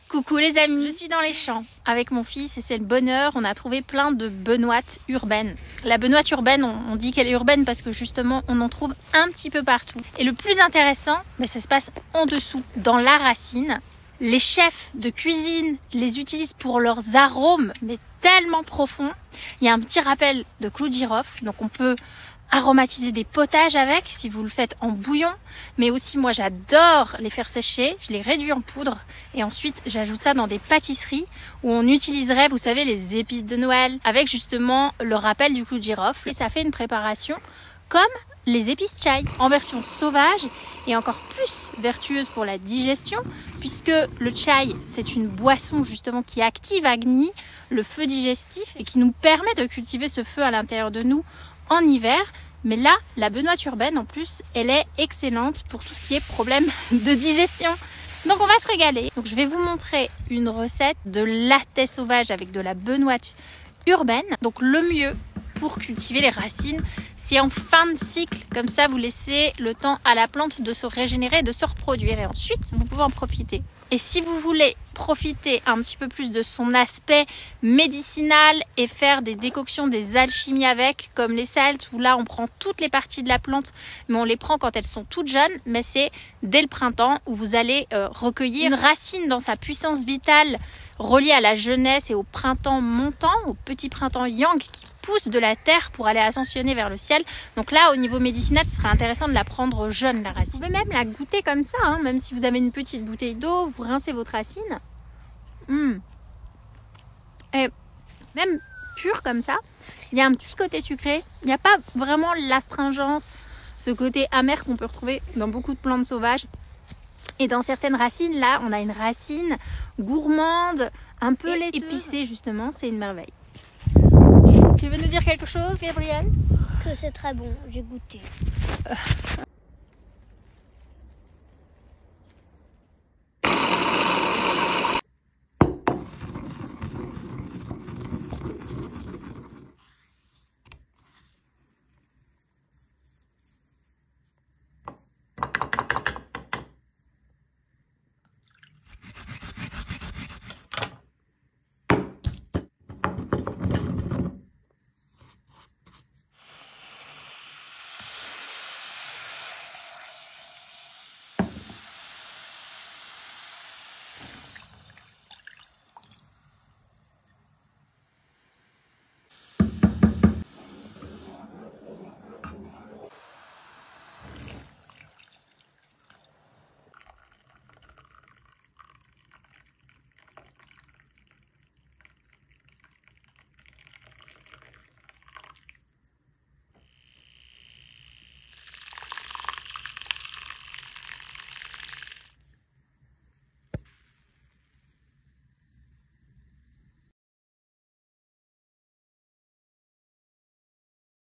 Coucou les amis, je suis dans les champs avec mon fils et c'est le bonheur. On a trouvé plein de benoîtes urbaines. La benoîte urbaine, on dit qu'elle est urbaine parce que justement on en trouve un petit peu partout. Et le plus intéressant, ça se passe en dessous, dans la racine. Les chefs de cuisine les utilisent pour leurs arômes, mais tellement profonds. Il y a un petit rappel de clou de girofle, donc on peut aromatiser des potages avec si vous le faites en bouillon, mais aussi moi j'adore les faire sécher, je les réduis en poudre et ensuite j'ajoute ça dans des pâtisseries où on utiliserait, vous savez, les épices de Noël avec justement le rappel du clou de girofle et ça fait une préparation comme les épices chai en version sauvage et encore plus vertueuse pour la digestion puisque le chai c'est une boisson justement qui active Agni, le feu digestif et qui nous permet de cultiver ce feu à l'intérieur de nous en hiver, mais là, la benoîte urbaine en plus, elle est excellente pour tout ce qui est problème de digestion. Donc on va se régaler. Donc je vais vous montrer une recette de latte sauvage avec de la benoîte urbaine. Donc le mieux pour cultiver les racines, c'est en fin de cycle. Comme ça, vous laissez le temps à la plante de se régénérer, de se reproduire et ensuite vous pouvez en profiter. Et si vous voulez profiter un petit peu plus de son aspect médicinal et faire des décoctions, des alchimies avec, comme les saltes, où là on prend toutes les parties de la plante, mais on les prend quand elles sont toutes jeunes, mais c'est dès le printemps où vous allez recueillir une racine dans sa puissance vitale reliée à la jeunesse et au printemps montant, au petit printemps yang qui pousse de la terre pour aller ascensionner vers le ciel. Donc là, au niveau médicinal, ce serait intéressant de la prendre jeune, la racine. Vous pouvez même la goûter comme ça, hein, même si vous avez une petite bouteille d'eau, vous rincez votre racine. Et même pure comme ça, il y a un petit côté sucré. Il n'y a pas vraiment l'astringence, ce côté amer qu'on peut retrouver dans beaucoup de plantes sauvages. Et dans certaines racines, là, on a une racine gourmande, un peu laiteuse. Épicée, justement, c'est une merveille. Tu veux nous dire quelque chose, Gabriel? Que c'est très bon, j'ai goûté.